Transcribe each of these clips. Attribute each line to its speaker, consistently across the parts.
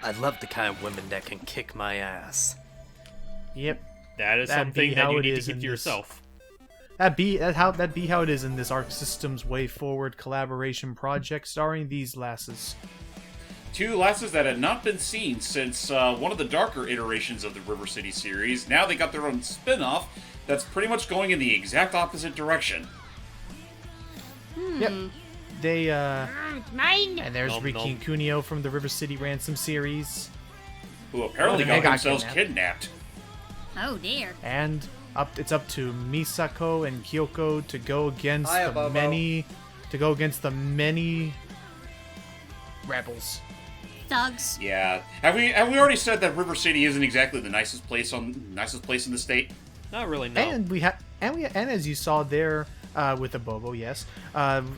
Speaker 1: I love the kind of women that can kick my ass.
Speaker 2: Yep.
Speaker 3: That is
Speaker 2: That'd be
Speaker 3: something that
Speaker 2: how
Speaker 3: you
Speaker 2: it
Speaker 3: need to
Speaker 2: is
Speaker 3: keep
Speaker 2: in
Speaker 3: to
Speaker 2: this-
Speaker 3: yourself.
Speaker 2: That'd be how it is in this Arc Systems Way Forward collaboration project starring these lasses.
Speaker 4: Two lasses that had not been seen since one of the darker iterations of the River City series. Now they got their own spin-off that's pretty much going in the exact opposite direction.
Speaker 2: Yep. They
Speaker 5: It's mine.
Speaker 2: and there's
Speaker 3: Nom,
Speaker 2: Riki
Speaker 3: nom.
Speaker 2: and Kunio from the River City Ransom series,
Speaker 4: Who apparently
Speaker 2: They
Speaker 4: got
Speaker 2: got
Speaker 4: themselves
Speaker 2: kidnapped.
Speaker 4: kidnapped.
Speaker 5: Oh dear.
Speaker 2: and it's up to Misako and Kyoko to go against
Speaker 6: Hiya,
Speaker 2: the
Speaker 6: Bobo.
Speaker 2: many rebels.
Speaker 5: Thugs.
Speaker 4: Yeah. Have we already said that River City isn't exactly the nicest place in the state?
Speaker 3: Not really, no.
Speaker 2: And as you saw there with the Bobo, yes,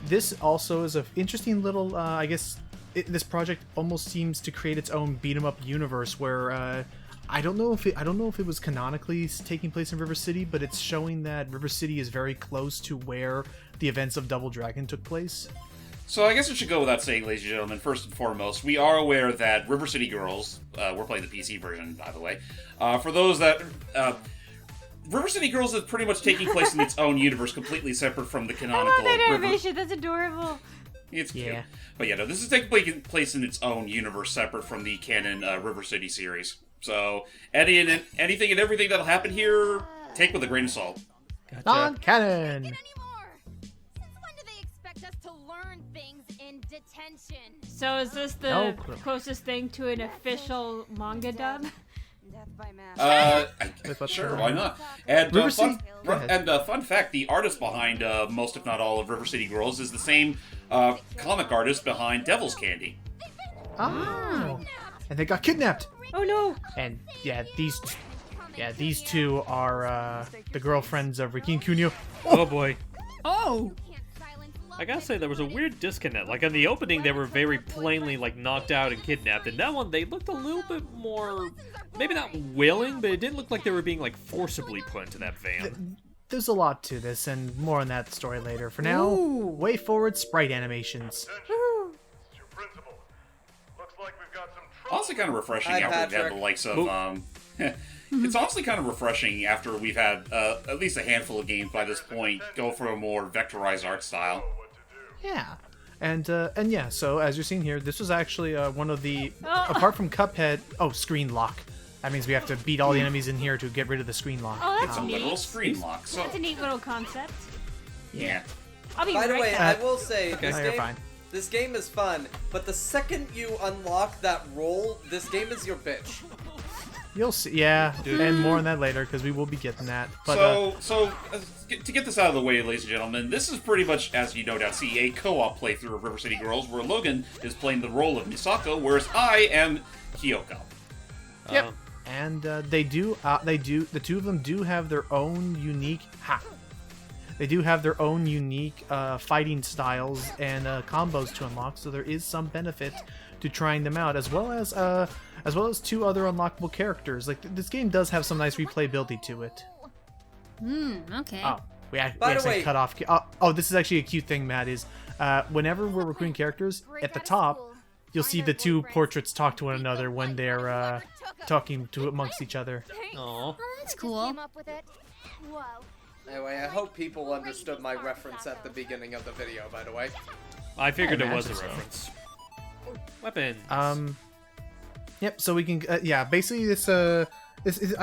Speaker 2: this also is an interesting little. I guess this project almost seems to create its own beat 'em up universe where I don't know if it was canonically taking place in River City, but it's showing that River City is very close to where the events of Double Dragon took place.
Speaker 4: So I guess it should go without saying, ladies and gentlemen, first and foremost, we are aware that River City Girls, we're playing the PC version, by the way, for those that... River City Girls is pretty much taking place in its own universe, completely separate from the
Speaker 5: I
Speaker 4: canonical
Speaker 5: love that
Speaker 4: River...
Speaker 5: animation. That's adorable.
Speaker 4: It's cute.
Speaker 2: Yeah.
Speaker 4: But yeah, no, this is taking place in its own universe, separate from the canon River City series. So, anything and everything that'll happen here, take with a grain of salt.
Speaker 3: Gotcha.
Speaker 2: Non-canon.
Speaker 7: Since when do they expect us to learn things in detention?
Speaker 5: So is this the
Speaker 2: No clue.
Speaker 5: closest thing to an official manga dub?
Speaker 7: Death by mass.
Speaker 4: Sure, why not? And
Speaker 2: River City- go ahead.
Speaker 4: fun fact: the artist behind most, if not all, of River City Girls is the same comic artist behind Devil's Candy.
Speaker 2: Oh, and they got kidnapped.
Speaker 5: Oh no!
Speaker 2: And these two are the girlfriends of Riki and Kunio.
Speaker 3: Oh boy.
Speaker 5: Oh!
Speaker 3: I gotta say, there was a weird disconnect. Like, in the opening, they were very plainly, like, knocked out and kidnapped. In that one, they looked a little bit more... Maybe not willing, but it didn't look like they were being, like, forcibly put into that van.
Speaker 2: There's a lot to this, and more on that story later. For now, way forward sprite animations.
Speaker 4: Honestly, kind of refreshing
Speaker 6: Hi,
Speaker 4: after we've had
Speaker 6: Patrick.
Speaker 4: the likes of. It's honestly kind of refreshing after we've had at least a handful of games by this point go for a more vectorized art style.
Speaker 2: Yeah. And yeah, so as you're seeing here, this was actually one of the, apart from Cuphead, screen lock. That means we have to beat all the enemies in here to get rid of the screen lock.
Speaker 5: Oh, that's
Speaker 4: It's a literal
Speaker 5: neat.
Speaker 4: screen lock. So
Speaker 5: That's a neat little concept.
Speaker 4: yeah.
Speaker 5: I'll be
Speaker 6: By the
Speaker 5: right
Speaker 6: way,
Speaker 5: back.
Speaker 6: I will say
Speaker 2: No, you're fine.
Speaker 6: this game is fun, but the second you unlock that role, this game is your bitch.
Speaker 2: You'll see, yeah, and more on that later, because we will be getting that. But,
Speaker 4: To get this out of the way, ladies and gentlemen, this is pretty much, as you no doubt see, a co-op playthrough of River City Girls, where Logan is playing the role of Misako, whereas I am Kyoko.
Speaker 2: yep. And the two of them do have their own unique, they do have their own unique fighting styles and combos to unlock, so there is some benefit to trying them out, as well as two other unlockable characters. Like, this game does have some nice replayability to it.
Speaker 5: Okay.
Speaker 2: Oh, we
Speaker 6: By the
Speaker 2: actually
Speaker 6: way-
Speaker 2: cut off. This is actually a cute thing, Matt. Is whenever we're recruiting characters, at the top, you'll see the two portraits talk to one another when they're talking to amongst each other.
Speaker 3: Aw.
Speaker 5: Oh, that's cool.
Speaker 7: Came up with it. Whoa.
Speaker 6: Anyway, I hope people understood my reference at the beginning of the video, by the way.
Speaker 3: I figured
Speaker 2: I
Speaker 3: it was a
Speaker 2: imagine so.
Speaker 3: reference. Weapons.
Speaker 2: Yep. So we can. Basically, this is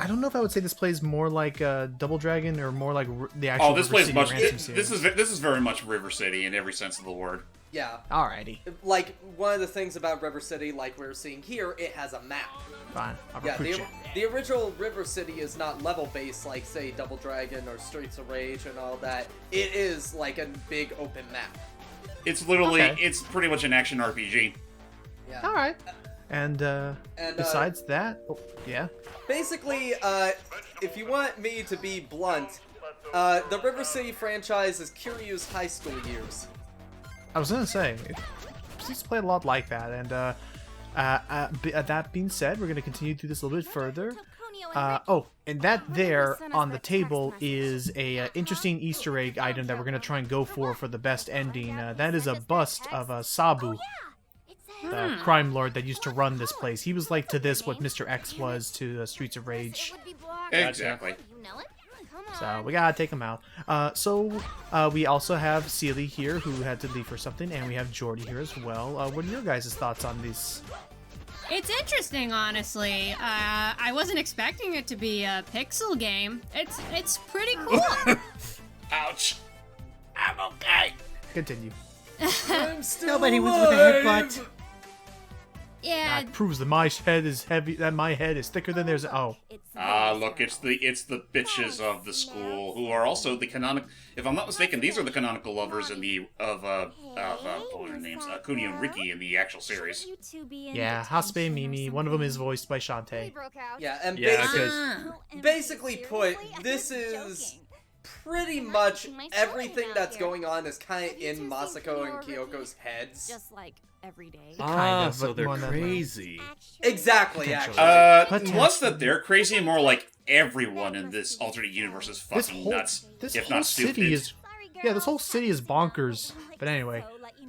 Speaker 2: I don't know if I would say this plays more like Double Dragon or more like the actual.
Speaker 4: Oh, this
Speaker 2: River
Speaker 4: plays
Speaker 2: City
Speaker 4: much.
Speaker 2: Ransom
Speaker 4: This
Speaker 2: series.
Speaker 4: is very much River City in every sense of the word.
Speaker 6: Yeah.
Speaker 2: Alrighty.
Speaker 6: Like, one of the things about River City, like we're seeing here, it has a map.
Speaker 2: Fine. I'll
Speaker 6: Yeah,
Speaker 2: recruit
Speaker 6: the
Speaker 2: you.
Speaker 6: original River City is not level-based like, say, Double Dragon or Streets of Rage and all that. It is like a big open map.
Speaker 4: It's literally,
Speaker 2: Okay.
Speaker 4: it's pretty much an action RPG.
Speaker 6: Yeah.
Speaker 2: All right. And besides that, yeah.
Speaker 6: Basically, if you want me to be blunt, the River City franchise is Kiryu's high school years.
Speaker 2: I was gonna say, it seems to play a lot like that. And that being said, we're gonna continue through this a little bit further. And that there on the table is a interesting Easter egg item that we're gonna try and go for the best ending. That is a bust of Sabu.
Speaker 7: It says
Speaker 2: the crime lord that used to run this place. He was like to this what Mr. X was to Streets of Rage.
Speaker 4: Exactly.
Speaker 7: You know it? Come on.
Speaker 2: So we gotta take him out. We also have Celie here, who had to leave for something, and we have Jordy here as well. What are your guys' thoughts on this?
Speaker 5: It's interesting, honestly. I wasn't expecting it to be a pixel game. It's pretty cool.
Speaker 4: Ouch.
Speaker 1: I'm okay.
Speaker 2: Continue.
Speaker 6: I'm still
Speaker 1: Nobody wins with a
Speaker 6: alive.
Speaker 1: headbutt.
Speaker 5: Yeah,
Speaker 2: That proves that my head is heavy. That my head is thicker than theirs. Oh,
Speaker 4: Look, it's the bitches of the school who are also the canonical. If I'm not mistaken, these are the canonical lovers in the what were their names? Kunio and Ricky in the actual series.
Speaker 2: yeah. Hasbe and Mimi. One of them is voiced by Shantae.
Speaker 6: Yeah, and
Speaker 3: Yeah,
Speaker 6: basically put, this is pretty much everything that's going on is kind of in Masako and Kyoko's heads.
Speaker 7: Just like every day.
Speaker 2: Kind of,
Speaker 3: so
Speaker 2: but
Speaker 3: they're
Speaker 2: more than-
Speaker 3: crazy.
Speaker 6: Exactly, actually.
Speaker 4: Less that they're crazy, and more like everyone in this alternate universe is
Speaker 2: This
Speaker 4: fucking
Speaker 2: whole
Speaker 4: nuts,
Speaker 2: this
Speaker 4: if
Speaker 2: whole
Speaker 4: not stupid.
Speaker 2: city is yeah. This whole city is bonkers. But anyway,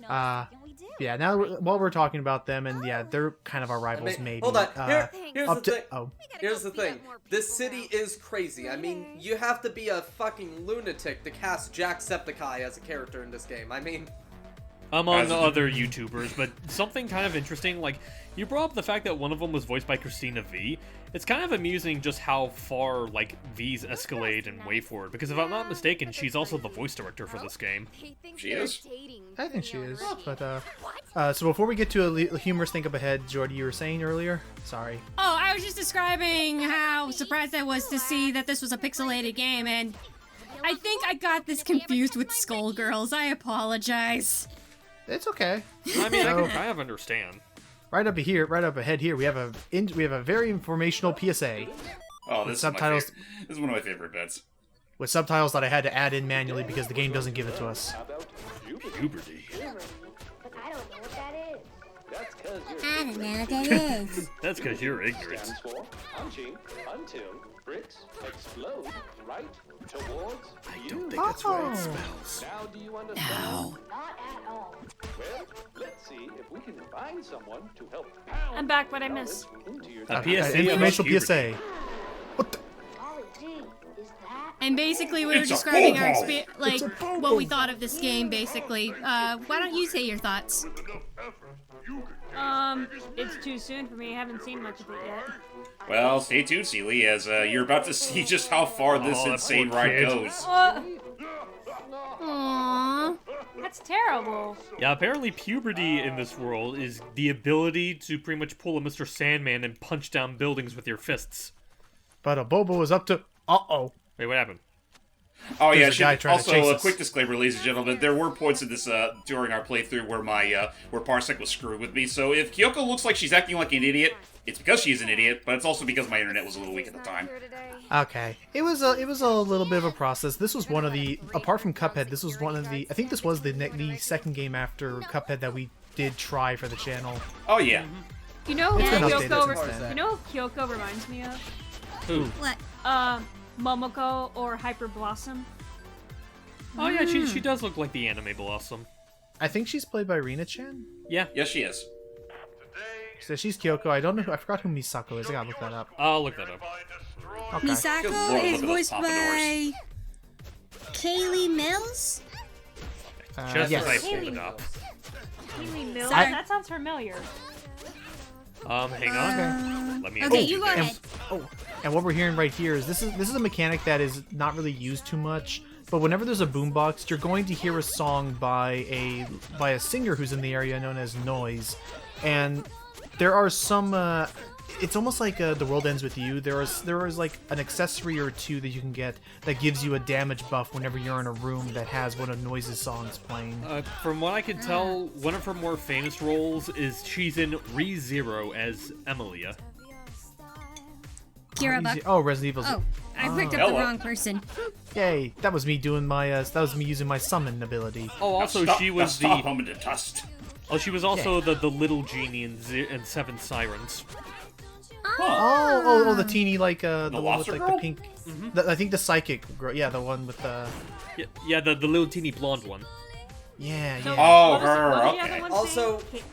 Speaker 2: yeah. Now while we're talking about them, and yeah, they're kind of our rivals, maybe.
Speaker 6: Hold on. Here's
Speaker 2: up
Speaker 6: the
Speaker 2: to
Speaker 6: thing.
Speaker 2: oh.
Speaker 6: Here's the thing. This city is crazy. I mean, you have to be a fucking lunatic to cast Jacksepticeye as a character in this game. I mean,
Speaker 3: Among
Speaker 4: As-
Speaker 3: other YouTubers, but something kind of interesting, like, you brought up the fact that one of them was voiced by Christina V. It's kind of amusing just how far, like, V's escalate and way forward, because if I'm not mistaken, she's also the voice director for this game.
Speaker 4: She is.
Speaker 2: I think she is. But so before we get to a humorous think up ahead, Jordy, you were saying earlier. Sorry.
Speaker 5: Oh, I was just describing how surprised I was to see that this was a pixelated game, and I think I got this confused with Skullgirls. I apologize.
Speaker 2: It's okay.
Speaker 3: I mean, I
Speaker 2: So-
Speaker 3: can kind of understand.
Speaker 2: Right up ahead here, we have a very informational PSA
Speaker 4: Oh, this
Speaker 2: subtitles-
Speaker 4: is this is one of my favorite bits.
Speaker 2: with subtitles that I had to add in manually because the game doesn't give it to us.
Speaker 3: Puberty.
Speaker 8: I don't know what that is. That's because you're
Speaker 5: I don't know what that is.
Speaker 3: That's because you're ignorant.
Speaker 8: stands for punching until bricks explode right towards you.
Speaker 1: That's what it spells.
Speaker 8: Now do you understand? Not at all. Well, let's see if we can find someone to help pound
Speaker 9: I'm back, what I missed.
Speaker 8: into your
Speaker 3: A PSA about
Speaker 2: Informational
Speaker 3: puberty.
Speaker 2: PSA. What the?
Speaker 8: Oh, gee, is that?
Speaker 5: And basically, we were
Speaker 4: It's a
Speaker 5: describing our
Speaker 4: bobo.
Speaker 5: like what we thought of this game. Basically, why don't you say your thoughts?
Speaker 9: It's too soon for me. I haven't seen much of it yet.
Speaker 4: Well, stay tuned, Seely, as you're about to see just how far this
Speaker 3: Oh, that
Speaker 4: insane
Speaker 3: poor
Speaker 4: ride
Speaker 3: kid.
Speaker 4: goes.
Speaker 5: Aww.
Speaker 9: That's terrible.
Speaker 3: Yeah, apparently puberty in this world is the ability to pretty much pull a Mr. Sandman and punch down buildings with your fists.
Speaker 2: But a Bobo is up to. Uh-oh.
Speaker 3: Wait, what happened?
Speaker 4: Oh yeah,
Speaker 2: There's a guy trying to
Speaker 4: also
Speaker 2: chase
Speaker 4: a
Speaker 2: us.
Speaker 4: quick disclaimer, ladies and gentlemen. There were points in this during our playthrough where where Parsec was screwed with me. So if Kyoko looks like she's acting like an idiot, it's because she's an idiot, but it's also because my internet was a little weak at the time.
Speaker 2: Okay. It was a little bit of a process. This was one of the, apart from Cuphead, this was one of the, I think this was the second game after Cuphead that we did try for the channel.
Speaker 4: Oh yeah.
Speaker 9: You know who
Speaker 2: It's been updated
Speaker 9: Kyoko?
Speaker 2: since then.
Speaker 9: You know who Kyoko reminds me of?
Speaker 3: Who?
Speaker 5: What?
Speaker 9: Momoko or Hyper Blossom.
Speaker 3: Oh yeah, she does look like the anime Blossom.
Speaker 2: I think she's played by Rina-chan.
Speaker 3: Yeah,
Speaker 4: Yes, she is.
Speaker 2: So she's Kyoko. I don't know. I forgot who Misako is. I gotta look that up.
Speaker 3: I'll look that up.
Speaker 2: Okay.
Speaker 4: Good
Speaker 5: Misako
Speaker 4: lord,
Speaker 5: is
Speaker 4: look at those
Speaker 5: voiced
Speaker 4: pompadours.
Speaker 5: by Kaylee Mills.
Speaker 3: Just
Speaker 2: yes.
Speaker 3: as I pulled it up.
Speaker 9: Kaylee Mills.
Speaker 5: Sorry.
Speaker 9: That sounds familiar.
Speaker 3: Hang on. Let me.
Speaker 5: Okay, you go
Speaker 2: and,
Speaker 5: ahead.
Speaker 2: and what we're hearing right here is this is a mechanic that is not really used too much. But whenever there's a boombox, you're going to hear a song by a singer who's in the area known as Noise, and there are some. It's almost like The World Ends With You. There is like an accessory or two that you can get that gives you a damage buff whenever you're in a room that has one of Noise's songs playing.
Speaker 3: From what I can tell, one of her more famous roles is she's in ReZero as Emilia.
Speaker 5: Kira Buck.
Speaker 2: Oh, Resident Evil.
Speaker 5: Oh, I picked up
Speaker 4: Hello.
Speaker 5: the wrong person.
Speaker 2: Yay! That was me doing my. That was me using my summon ability.
Speaker 3: Oh, also
Speaker 4: Stop-
Speaker 3: she was
Speaker 4: stop
Speaker 3: the.
Speaker 4: humming to dust.
Speaker 3: Oh, she was also the little genie in Seven Sirens.
Speaker 2: Oh, the teeny like the one with
Speaker 4: lobster
Speaker 2: like the
Speaker 4: girl?
Speaker 2: pink. I think the psychic girl. Yeah, the one with the.
Speaker 3: Yeah, the little teeny blonde one.
Speaker 2: Yeah, yeah.
Speaker 4: Oh,
Speaker 9: What was
Speaker 4: her.
Speaker 9: the other
Speaker 4: Okay.
Speaker 9: one
Speaker 6: Also-
Speaker 9: saying?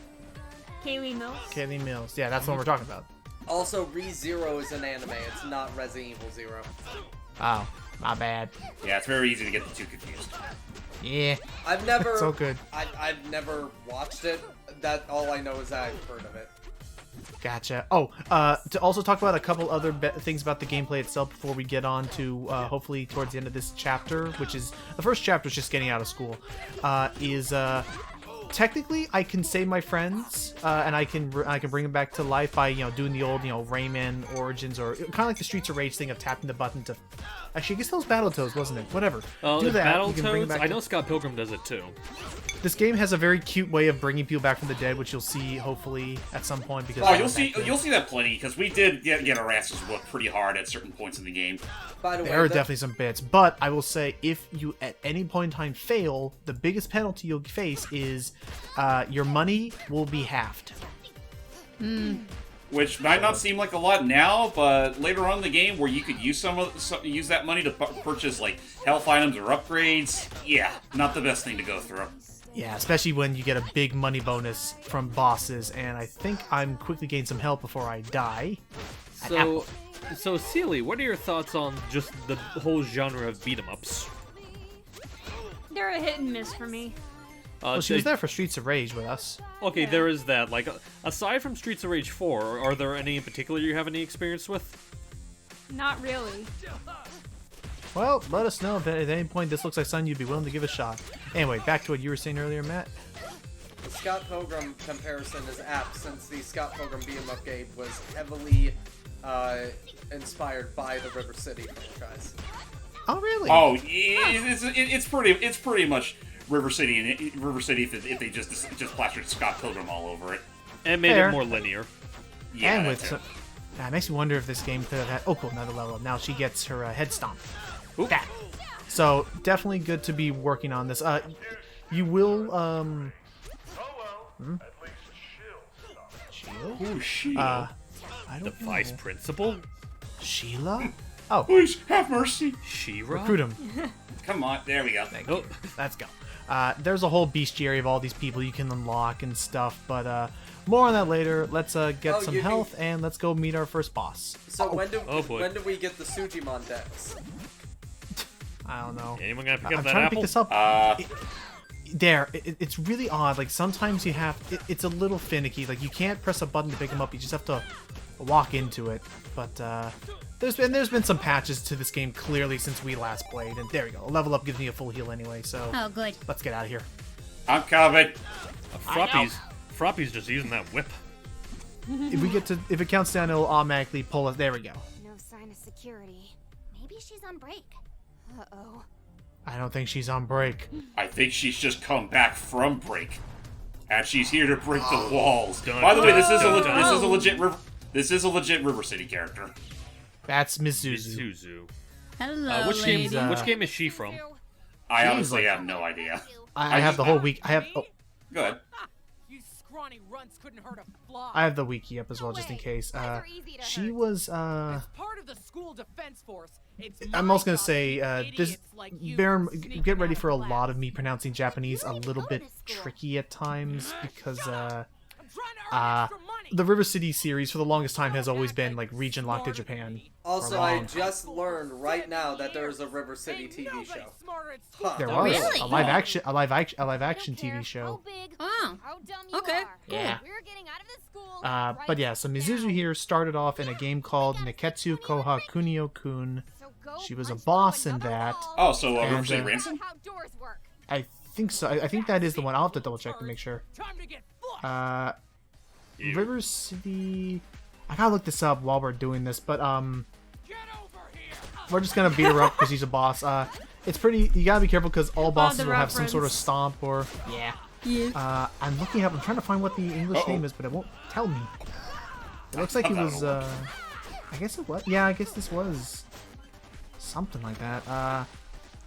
Speaker 9: Kaylee Mills.
Speaker 2: Kaylee Mills. Yeah, that's the one we're talking about.
Speaker 6: Also, ReZero is an anime. It's not Resident Evil Zero.
Speaker 2: Oh, my bad.
Speaker 4: Yeah, it's very easy to get the two confused.
Speaker 2: Yeah.
Speaker 6: I've never.
Speaker 2: So good.
Speaker 6: I've never watched it. That all I know is that I've heard of it.
Speaker 2: Gotcha. Oh, to also talk about a couple other things about the gameplay itself before we get on to hopefully towards the end of this chapter, which is the first chapter is just getting out of school, is technically I can save my friends and I can bring them back to life by doing the old Rayman Origins or kind of like the Streets of Rage thing of tapping the button to. Actually, I guess that was Battletoads, wasn't it? Whatever. Do that. You can bring them
Speaker 3: Battletoads.
Speaker 2: back
Speaker 3: I
Speaker 2: to-
Speaker 3: know Scott Pilgrim does it too.
Speaker 2: This game has a very cute way of bringing people back from the dead, which you'll see hopefully at some point. Because
Speaker 4: Oh, you'll see that plenty because we did get our asses whooped pretty hard at certain points in the game.
Speaker 6: By the way,
Speaker 2: There are definitely some bits, but I will say if you at any point in time fail, the biggest penalty you'll face is your money will be halved.
Speaker 4: Which might not seem like a lot now, but later on in the game, where you could use use that money to purchase like health items or upgrades, yeah, not the best thing to go through.
Speaker 2: Yeah, especially when you get a big money bonus from bosses, and I think I'm quickly getting some help before I die.
Speaker 3: So Seely, what are your thoughts on just the whole genre of beat 'em ups?
Speaker 9: They're a hit and miss for me.
Speaker 2: Well, she was there for Streets of Rage with us.
Speaker 3: Okay, there is that. Like, aside from Streets of Rage 4, are there any in particular you have any experience with?
Speaker 9: Not really.
Speaker 2: Well, let us know if at any point this looks like something you'd be willing to give a shot. Anyway, back to what you were saying earlier, Matt.
Speaker 6: the Scott Pilgrim comparison is apt since the Scott Pilgrim beat-em-up game was heavily inspired by the River City franchise.
Speaker 2: Oh, really?
Speaker 4: Oh, it's pretty much River City if they just plastered Scott Pilgrim all over it.
Speaker 3: And made
Speaker 2: Fair.
Speaker 3: it more linear.
Speaker 4: Yeah,
Speaker 2: and
Speaker 4: that
Speaker 2: with
Speaker 4: too.
Speaker 2: some, it makes me wonder if this game could have had. Oh, cool, another level up. Now she gets her head stomp.
Speaker 3: Oop.
Speaker 2: That. So definitely good to be working on this. You will Shield?
Speaker 4: Ooh, shit.
Speaker 2: I
Speaker 3: The
Speaker 2: don't know.
Speaker 3: vice principal?
Speaker 2: Sheila? Oh,
Speaker 4: Please have mercy.
Speaker 3: She-Ra?
Speaker 2: recruit him.
Speaker 4: Come on, there we go.
Speaker 2: Thank
Speaker 3: Oh.
Speaker 2: you. Let's go. There's a whole bestiary of all these people you can unlock and stuff, but more on that later. Let's get
Speaker 6: Oh,
Speaker 2: some
Speaker 6: you
Speaker 2: health and let's go meet our first boss.
Speaker 6: So when do
Speaker 3: boy.
Speaker 6: we get the Sujimon decks?
Speaker 2: I don't know.
Speaker 3: Anyone gonna pick
Speaker 2: I'm
Speaker 3: up that
Speaker 2: trying to
Speaker 3: apple?
Speaker 2: pick this up.
Speaker 4: Uh,
Speaker 2: It's really odd. Like sometimes you have, it's a little finicky. Like you can't press a button to pick them up. You just have to walk into it. But there's been some patches to this game clearly since we last played. And there we go. A level up gives me a full heal anyway. So
Speaker 5: Oh, good.
Speaker 2: let's get out of here.
Speaker 4: I'm coming.
Speaker 3: Froppy's just using that whip.
Speaker 2: If it counts down, it'll automatically pull us. There we go.
Speaker 7: No sign of security. Maybe she's on break. Uh-oh.
Speaker 2: I don't think she's on break.
Speaker 4: I think she's just come back from break, and she's here to break the walls.
Speaker 3: Dun,
Speaker 4: By the way, this is
Speaker 3: dun,
Speaker 4: a legit River City character.
Speaker 2: That's Miss Zuzu.
Speaker 3: Zuzu.
Speaker 5: Hello,
Speaker 3: Which
Speaker 5: lady.
Speaker 3: which game is she from?
Speaker 4: I
Speaker 2: She's
Speaker 4: honestly
Speaker 2: like-
Speaker 4: have no idea.
Speaker 2: I have the whole week. I have. Oh,
Speaker 4: Go ahead.
Speaker 1: You scrawny runts couldn't hurt a fly.
Speaker 2: I have the wiki up as well, just in case. She was.
Speaker 1: As part of the school defense force, it's
Speaker 2: I'm
Speaker 1: my
Speaker 2: also gonna
Speaker 1: job
Speaker 2: say,
Speaker 1: to
Speaker 2: this.
Speaker 1: idiots like you sneaking
Speaker 2: Get ready
Speaker 1: out
Speaker 2: for a
Speaker 1: class.
Speaker 2: lot of me pronouncing Japanese a little bit
Speaker 7: this school.
Speaker 2: tricky at times because
Speaker 1: I'm trying to earn extra money.
Speaker 2: the River City series for the longest time has always been like region locked to Japan.
Speaker 6: Also,
Speaker 2: For a
Speaker 6: I
Speaker 2: long time.
Speaker 6: just learned right now that there's a River City
Speaker 1: Ain't
Speaker 6: TV
Speaker 1: nobody
Speaker 6: show.
Speaker 1: smarter at school
Speaker 6: Huh.
Speaker 2: There
Speaker 1: than
Speaker 2: was
Speaker 1: me.
Speaker 5: Really?
Speaker 2: a live action
Speaker 7: I
Speaker 2: TV
Speaker 7: don't
Speaker 2: show.
Speaker 7: care how big,
Speaker 5: Oh.
Speaker 7: how dumb you
Speaker 5: Okay,
Speaker 7: are.
Speaker 2: Yeah.
Speaker 7: We're getting out of this school.
Speaker 2: But yeah, so Mizuzu here started off in a game called Neketsu Koha Kunio-kun.
Speaker 7: So go
Speaker 2: She was a
Speaker 7: punch
Speaker 2: boss
Speaker 7: through
Speaker 2: in
Speaker 7: another
Speaker 2: that.
Speaker 7: wall.
Speaker 4: Oh, so
Speaker 2: And,
Speaker 4: River City
Speaker 2: uh,
Speaker 4: Ransom?
Speaker 7: How doors work.
Speaker 2: I think so. I think that is the one. I'll have to double check to make sure.
Speaker 1: Time to get flushed.
Speaker 3: Ew.
Speaker 2: River City. I gotta look this up while we're doing this, but
Speaker 1: Get over here.
Speaker 2: we're just gonna beat her up because he's a boss. It's pretty. You gotta be careful because all bosses
Speaker 9: the
Speaker 2: will have some sort of
Speaker 9: reference.
Speaker 2: stomp or yeah.
Speaker 5: Yeah.
Speaker 2: I'm looking up. I'm trying to find what the English
Speaker 4: Uh-oh.
Speaker 2: name is, but it won't tell me. It looks like he was. I guess it was. Yeah, I guess this was something like that.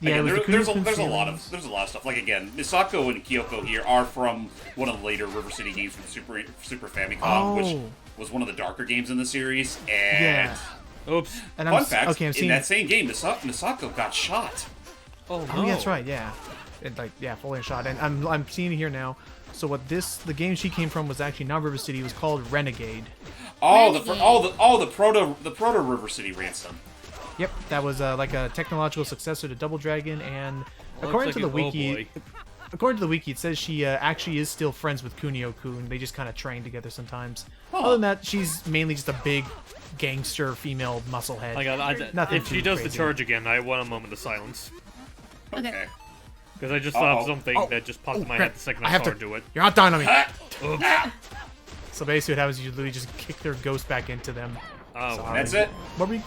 Speaker 2: Yeah, it was the
Speaker 4: there's a
Speaker 2: Kunio-kun
Speaker 4: lot of stuff. Like again, Misako and Kyoko here are from one of the later River City games from Super Famicom, which
Speaker 2: Oh.
Speaker 4: was one of the darker games in the series. And
Speaker 2: Yeah.
Speaker 3: Oops.
Speaker 2: And
Speaker 4: fun fact,
Speaker 2: okay, I'm
Speaker 4: in
Speaker 2: seeing.
Speaker 4: that same game, Misako got shot.
Speaker 3: Oh no.
Speaker 2: Oh, yeah, that's right. Yeah, it, like yeah, fully shot. And I'm seeing it here now. So what the game she came from was actually not River City. It was called Renegade.
Speaker 4: Oh,
Speaker 5: Renegade.
Speaker 4: the proto River City Ransom.
Speaker 2: Yep, that was like a technological successor to Double Dragon, and according to the wiki, it says she actually is still friends with Kunio-kun. They just kind of train together sometimes. Other than that, she's mainly just a big gangster female musclehead. Nothing
Speaker 3: if she
Speaker 2: too
Speaker 3: does
Speaker 2: crazy.
Speaker 3: the charge again, I want a moment of silence.
Speaker 5: Okay.
Speaker 3: Because I just thought of something that just popped in my head the second I saw her do it.
Speaker 2: You're not dying on me. So basically, what happens is you literally just kick their ghost back into them.
Speaker 3: Oh,
Speaker 2: Sorry.
Speaker 4: That's it.
Speaker 2: What were we?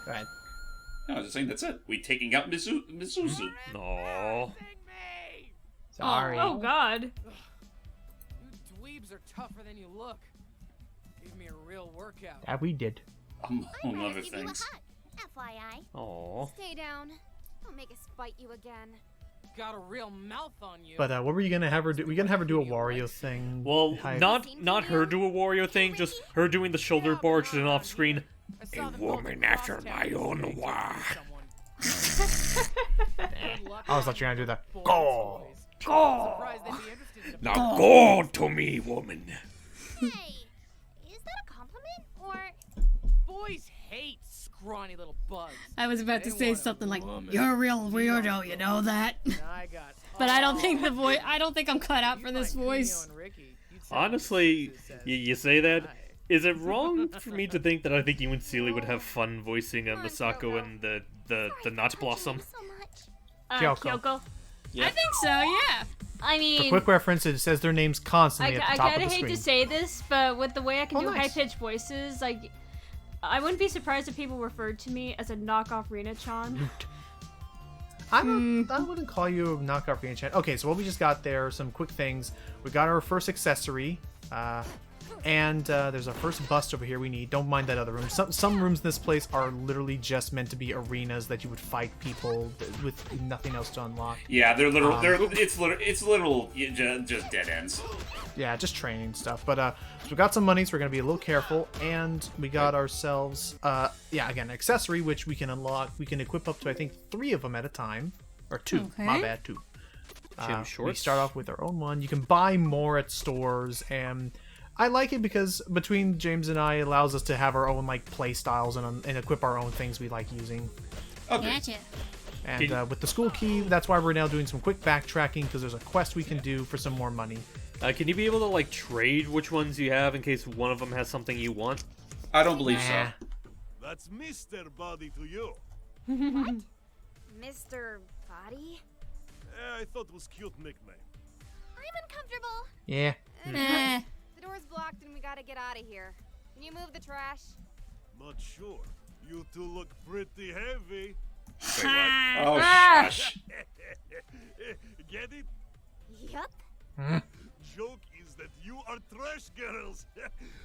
Speaker 2: Go ahead.
Speaker 4: No, I was just saying that's it. We taking out Misuzu.
Speaker 3: no.
Speaker 2: Sorry.
Speaker 9: Oh God.
Speaker 1: You dweebs are tougher than you look. Give me a real workout.
Speaker 2: That we did.
Speaker 4: Among
Speaker 7: I'm
Speaker 4: other
Speaker 7: gonna give you a
Speaker 4: things.
Speaker 7: hug. FYI.
Speaker 3: Oh.
Speaker 7: Stay down. Don't make us fight you again.
Speaker 1: Got a real mouth on you.
Speaker 2: But what were you gonna have her do? We gonna have her do a Wario thing?
Speaker 3: Well,
Speaker 2: Hi-
Speaker 3: not her do a Wario thing, just her doing the shoulder barge and off screen.
Speaker 1: I saw
Speaker 3: A
Speaker 1: them
Speaker 3: woman
Speaker 1: both
Speaker 3: after
Speaker 1: cross
Speaker 3: my
Speaker 1: town
Speaker 3: own
Speaker 1: yesterday
Speaker 3: wah.
Speaker 1: someone.
Speaker 2: I was thought you were gonna do that.
Speaker 1: Boys,
Speaker 2: Go.
Speaker 1: boys. Surprised they'd be interested in a
Speaker 3: Now go to me, woman.
Speaker 7: Hey, is that a compliment or?
Speaker 1: boys hate scrawny little bugs.
Speaker 5: I was about to
Speaker 1: They
Speaker 5: say
Speaker 1: want a
Speaker 5: something like,
Speaker 1: woman.
Speaker 5: "You're a real weirdo, you know that."
Speaker 1: And I got
Speaker 5: But I don't think the
Speaker 1: all
Speaker 5: voice. I don't think I'm cut out for this
Speaker 1: like
Speaker 5: voice.
Speaker 1: Kunio and Ricky, you'd say
Speaker 3: Honestly,
Speaker 1: this says,
Speaker 3: you say that.
Speaker 1: "Hi."
Speaker 3: Is it wrong for me to think that I think you and Seely would have fun voicing Masako and the Knot Blossom?
Speaker 7: So much.
Speaker 2: Kyoko.
Speaker 9: Kyoko.
Speaker 5: I think so. Yeah.
Speaker 9: I
Speaker 2: For
Speaker 9: mean,
Speaker 2: quick reference, it says their names constantly at the
Speaker 9: I
Speaker 2: top
Speaker 9: kinda
Speaker 2: of the
Speaker 9: hate
Speaker 2: screen.
Speaker 9: to say this, but with the way I can
Speaker 2: Oh,
Speaker 9: do
Speaker 2: nice.
Speaker 9: high-pitched voices, like, I wouldn't be surprised if people referred to me as a knockoff Rina-chan.
Speaker 2: I wouldn't call you a knockoff Rina-chan. Okay, so what we just got there, some quick things. We got our first accessory, and there's our first bust over here we need. Don't mind that other room. Some rooms in this place are literally just meant to be arenas that you would fight people with nothing else to unlock.
Speaker 4: Yeah, they're literal. It's literal. Just dead ends.
Speaker 2: Yeah, just training stuff. But so we got some money, so we're gonna be a little careful, and we got ourselves again, an accessory which we can unlock. We can equip up to I think 3 of them at a time, or 2.
Speaker 5: Okay.
Speaker 2: My bad, 2.
Speaker 3: Gym
Speaker 2: We
Speaker 3: shorts.
Speaker 2: start off with our own one. You can buy more at stores, and I like it because between James and I, it allows us to have our own like play styles and equip our own things we like using.
Speaker 4: Okay.
Speaker 5: Gotcha.
Speaker 2: And with the school key, that's why we're now doing some quick backtracking because there's a quest we can do for some more money.
Speaker 3: Can you be able to like trade which ones you have in case one of them has something you want?
Speaker 4: I don't believe so.
Speaker 2: Nah.
Speaker 10: That's Mr. Body to you.
Speaker 7: Mr. Body?
Speaker 10: I thought it was cute nickname.
Speaker 7: I'm uncomfortable.
Speaker 2: Yeah.
Speaker 5: Eh.
Speaker 7: The door's blocked and we gotta get out of here. Can you move the trash?
Speaker 10: Not sure. You two look pretty heavy.
Speaker 4: Wait, what? Oh,
Speaker 9: Ah.
Speaker 4: shush.
Speaker 10: Get it?
Speaker 7: Yup.
Speaker 10: Joke is that you are trash girls.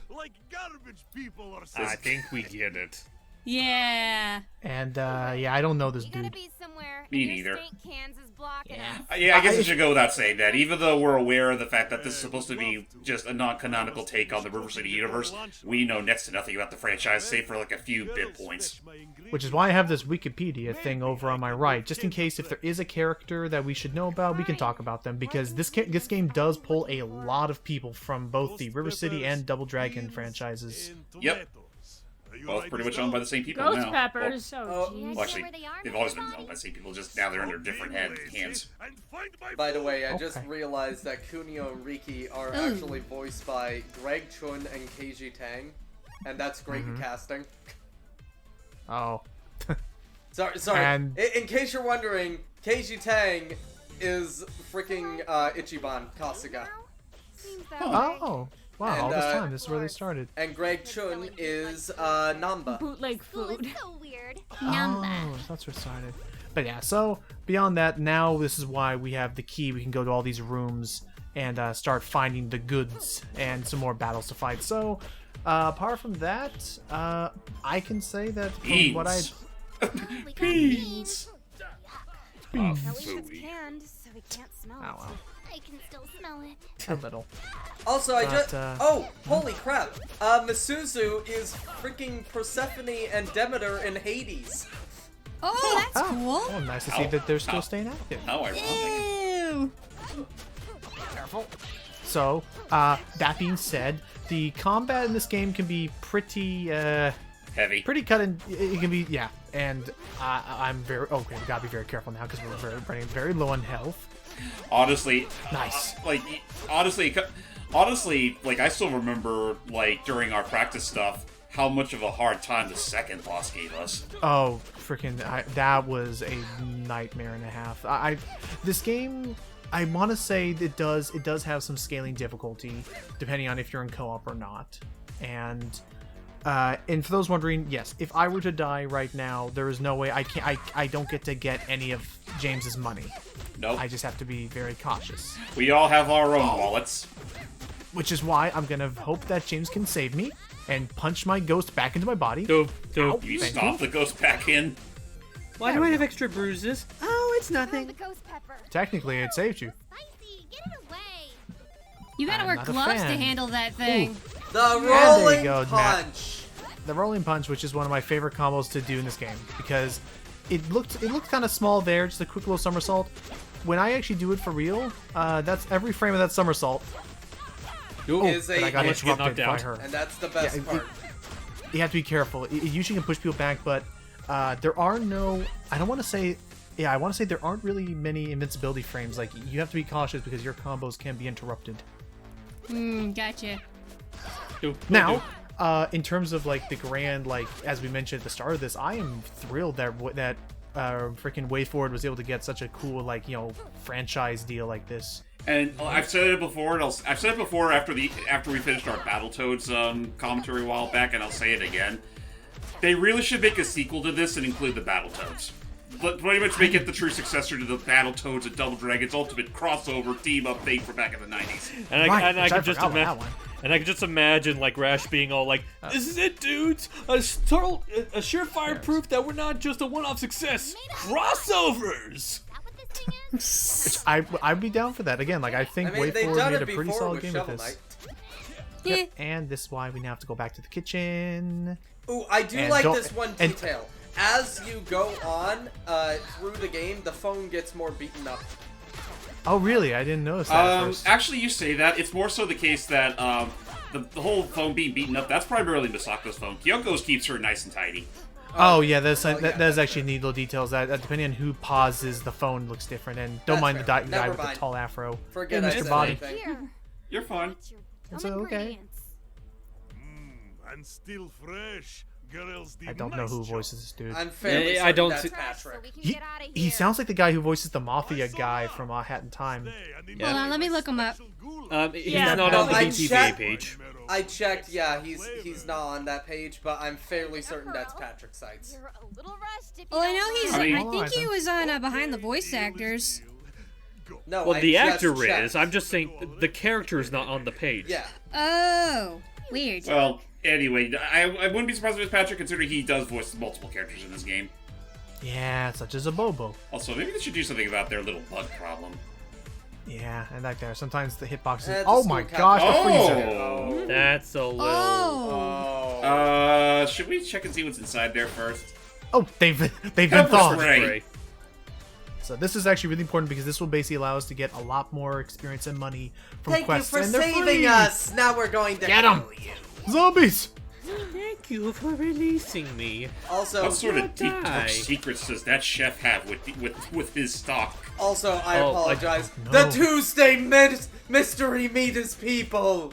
Speaker 10: Like garbage people or
Speaker 3: I
Speaker 10: something.
Speaker 3: think we get it.
Speaker 5: Yeah.
Speaker 2: And I don't know this
Speaker 7: You gotta
Speaker 2: dude.
Speaker 7: be somewhere.
Speaker 4: Me
Speaker 7: and
Speaker 4: neither.
Speaker 7: Your stank cans is blocking us.
Speaker 4: Yeah, I guess it should go without saying that. Even though we're aware of the fact that this is supposed to be just a non-canonical take on the River City universe, we know next to nothing about the franchise, save for like a few bit points.
Speaker 2: Which is why I have this Wikipedia thing over on my right, just in case if there is a character that we should know about, we can talk about them, because this game does pull a lot of people from both the River City and Double Dragon franchises.
Speaker 4: Yep. Both pretty much owned by the same people
Speaker 9: Ghost
Speaker 4: now.
Speaker 9: peppers. Oh,
Speaker 7: You
Speaker 9: jeez.
Speaker 7: guys
Speaker 4: Well, actually,
Speaker 7: know where they are,
Speaker 4: they've always
Speaker 7: Mr.
Speaker 4: been
Speaker 7: Body?
Speaker 4: owned by the same people, just now they're under different hands.
Speaker 6: By the way, I just
Speaker 2: Okay.
Speaker 6: realized that Kunio and Riki are actually voiced by Greg Chun and Keiji Tang, and that's great casting.
Speaker 2: Oh.
Speaker 6: Sorry.
Speaker 2: And-
Speaker 6: In case you're wondering, Keiji Tang is freaking Ichiban Kasuga,
Speaker 7: Seems that way.
Speaker 2: Oh. Wow, all
Speaker 6: And,
Speaker 2: this time, this is where they started.
Speaker 6: and Greg Chun is Namba.
Speaker 9: Bootleg
Speaker 7: School
Speaker 9: food.
Speaker 7: is so weird.
Speaker 2: Oh, that's where it started. But yeah, so beyond that, now this is why we have the key. We can go to all these rooms and start finding the goods and some more battles to fight. So, apart from that, I can say that from what I...
Speaker 7: We got beans.
Speaker 2: Beans.
Speaker 7: At least it's canned, so we can't smell
Speaker 2: Oh,
Speaker 7: it.
Speaker 2: well.
Speaker 7: I can still smell it.
Speaker 2: A little.
Speaker 6: Also, I
Speaker 2: But,
Speaker 6: just
Speaker 2: uh,
Speaker 6: holy crap! Misuzu is freaking Persephone and Demeter in Hades.
Speaker 5: Oh, that's
Speaker 2: Oh,
Speaker 5: cool.
Speaker 2: oh, nice to see
Speaker 4: Ow.
Speaker 2: that they're still
Speaker 4: Ow.
Speaker 2: staying active.
Speaker 4: How ironic.
Speaker 5: Ew.
Speaker 2: Careful. So, that being said, the combat in this game can be pretty,
Speaker 4: Heavy.
Speaker 2: pretty cut and it can be, yeah. And I'm very, okay, we gotta be very careful now because we're running very low on health.
Speaker 4: Honestly,
Speaker 2: Nice.
Speaker 4: Honestly, like I still remember, like during our practice stuff, how much of a hard time the second boss gave us.
Speaker 2: Oh, freaking! That was a nightmare and a half. This game, I want to say it does have some scaling difficulty depending on if you're in co-op or not. And for those wondering, yes, if I were to die right now, there is no way I don't get to get any of James's money.
Speaker 4: Nope.
Speaker 2: I just have to be very cautious.
Speaker 4: We all have our own wallets.
Speaker 2: Which is why I'm gonna hope that James can save me and punch my ghost back into my body.
Speaker 3: Dope.
Speaker 4: You stomp the ghost back in.
Speaker 3: Why do I have extra bruises? Oh, it's
Speaker 7: The
Speaker 3: nothing.
Speaker 7: ghost pepper.
Speaker 2: Technically, it saved you.
Speaker 7: Spicy. Get it away.
Speaker 5: You gotta
Speaker 2: I'm
Speaker 5: wear
Speaker 2: not a
Speaker 5: gloves to
Speaker 2: fan.
Speaker 5: handle that thing.
Speaker 6: The
Speaker 2: there you
Speaker 6: rolling
Speaker 2: go, Matt.
Speaker 6: punch.
Speaker 2: The rolling punch, which is one of my favorite combos to do in this game, because it looked kind of small there, just a quick little somersault. When I actually do it for real, that's every frame of that somersault.
Speaker 6: Is
Speaker 2: But I got
Speaker 6: a
Speaker 3: Unless you get
Speaker 2: interrupted by
Speaker 3: knocked
Speaker 2: her.
Speaker 6: and that's the best part.
Speaker 2: You have to be careful. It usually can push people back, but there are no. I don't want to say. Yeah, I want to say there aren't really many invincibility frames. Like, you have to be cautious because your combos can be interrupted.
Speaker 5: Gotcha.
Speaker 2: Now, in terms of like the grand, like as we mentioned at the start of this, I am thrilled that freaking WayForward was able to get such a cool franchise deal like this.
Speaker 4: And I've said it before, and I've said it before after we finished our Battletoads commentary a while back, and I'll say it again. They really should make a sequel to this and include the Battletoads. But pretty much make it the true successor to the Battletoads and Double Dragon's ultimate crossover team up thing from back in the 90s.
Speaker 3: And
Speaker 2: Right,
Speaker 3: I
Speaker 2: which
Speaker 3: could
Speaker 2: I
Speaker 3: just
Speaker 2: forgot about
Speaker 3: imagine.
Speaker 2: that one.
Speaker 3: And I could just imagine like Rash being all like, "This is it, dudes! A surefire proof that we're not just a one-off success. Crossovers."
Speaker 7: That what this thing is?
Speaker 2: I'd be down for that again. Like, I think
Speaker 6: I mean, they've
Speaker 2: WayForward
Speaker 6: done
Speaker 2: made
Speaker 6: it
Speaker 2: a pretty
Speaker 6: before
Speaker 2: solid
Speaker 6: with
Speaker 2: game with
Speaker 6: Shovel
Speaker 2: this.
Speaker 6: Knight.
Speaker 2: Yep, and this is why we now have to go back to the kitchen.
Speaker 6: Ooh, I do
Speaker 2: And
Speaker 6: like
Speaker 2: don't-
Speaker 6: this one
Speaker 2: and-
Speaker 6: detail. As you go on through the game, the phone gets more beaten up.
Speaker 2: Oh, really? I didn't notice that at first.
Speaker 4: Actually, you say that. It's more so the case that the whole phone being beaten up, that's primarily Misako's phone. Kyoko's keeps her nice and tidy.
Speaker 2: Oh yeah, that's
Speaker 6: yeah,
Speaker 2: that's actually neat little details. That depending on who pauses, the phone looks different. And don't
Speaker 6: That's
Speaker 2: mind the
Speaker 6: fair.
Speaker 2: guy
Speaker 6: Never
Speaker 2: with the
Speaker 6: mind.
Speaker 2: tall afro.
Speaker 6: Forget
Speaker 2: Hey,
Speaker 6: I
Speaker 2: Mr.
Speaker 6: said
Speaker 2: Body.
Speaker 6: anything.
Speaker 7: Here.
Speaker 4: You're fine.
Speaker 7: That's your
Speaker 2: It's
Speaker 7: gum
Speaker 2: okay.
Speaker 7: ingredients.
Speaker 10: And still fresh. Girls did
Speaker 2: I don't know
Speaker 10: nice
Speaker 2: who
Speaker 10: job.
Speaker 2: voices this dude.
Speaker 6: I'm fairly
Speaker 3: Yeah, I
Speaker 6: certain
Speaker 3: don't
Speaker 6: that's
Speaker 3: see-
Speaker 7: Fresh, so
Speaker 6: Patrick.
Speaker 7: we can
Speaker 2: He,
Speaker 7: get out of
Speaker 2: he
Speaker 7: here.
Speaker 2: sounds like the guy who voices the mafia guy from Hat in Time.
Speaker 3: Yeah.
Speaker 5: Hold on, let me look him up.
Speaker 3: He's
Speaker 9: Yeah.
Speaker 3: not
Speaker 6: No,
Speaker 3: on the
Speaker 6: I
Speaker 3: BTVA
Speaker 6: checked-
Speaker 3: page.
Speaker 6: I checked, yeah, he's not on that page, but I'm fairly certain that's
Speaker 7: Pearl,
Speaker 6: Patrick Sites.
Speaker 7: You're a little rushed if you
Speaker 5: Well, I
Speaker 7: don't
Speaker 5: know he's.
Speaker 7: mind.
Speaker 4: I
Speaker 5: I,
Speaker 4: mean-
Speaker 5: think he was on Behind the Voice Actors.
Speaker 6: No,
Speaker 3: Well,
Speaker 6: I
Speaker 3: the
Speaker 6: just
Speaker 3: actor
Speaker 6: checked.
Speaker 3: is. I'm just saying the character is not on the page.
Speaker 6: Yeah.
Speaker 5: Oh, weird.
Speaker 4: Well, anyway, I wouldn't be surprised if it's Patrick, considering he does voice multiple characters in this game.
Speaker 2: Yeah, such as a Bobo.
Speaker 4: Also, maybe they should do something about their little bug problem.
Speaker 2: Yeah, and like there, sometimes the hitboxes.
Speaker 6: The
Speaker 2: Oh
Speaker 6: school
Speaker 2: my
Speaker 6: captain.
Speaker 2: gosh, the
Speaker 4: Oh!
Speaker 2: freezer.
Speaker 6: Oh.
Speaker 3: That's a little.
Speaker 5: Oh.
Speaker 6: Oh.
Speaker 4: Should we check and see what's inside there first?
Speaker 2: Oh, they've been
Speaker 4: Pepper
Speaker 2: thawed.
Speaker 4: spray.
Speaker 3: Spray.
Speaker 2: So this is actually really important because this will basically allow us to get a lot more experience and money from
Speaker 6: Thank you
Speaker 2: quests,
Speaker 6: for
Speaker 2: and they're
Speaker 6: saving
Speaker 2: free.
Speaker 6: us. Now we're going to
Speaker 2: Get 'em.
Speaker 6: kill you.
Speaker 2: Zombies.
Speaker 3: Thank you for releasing me.
Speaker 6: Also,
Speaker 4: What sort of deep
Speaker 3: die.
Speaker 4: dark secrets does that chef have with his stock?
Speaker 6: I
Speaker 3: Oh,
Speaker 6: apologize.
Speaker 2: no.
Speaker 6: The Tuesday mystery meet his people.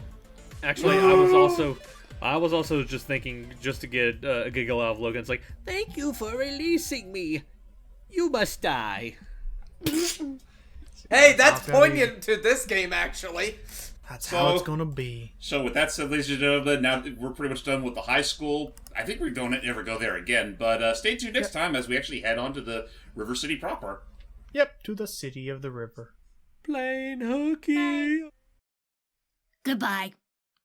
Speaker 3: Actually, I was also just thinking, just to get a giggle out of Logan. It's like, thank you for releasing me. You must die.
Speaker 6: Hey, that's
Speaker 2: Okay.
Speaker 6: poignant to this game, actually.
Speaker 2: That's
Speaker 4: So-
Speaker 2: how it's gonna be.
Speaker 4: So with that said, ladies and gentlemen, now that we're pretty much done with the high school. I think we don't ever go there again, but stay tuned next time as we actually head on to the River City proper.
Speaker 2: Yep, to the city of the river.
Speaker 3: Plain hooky.
Speaker 5: Goodbye.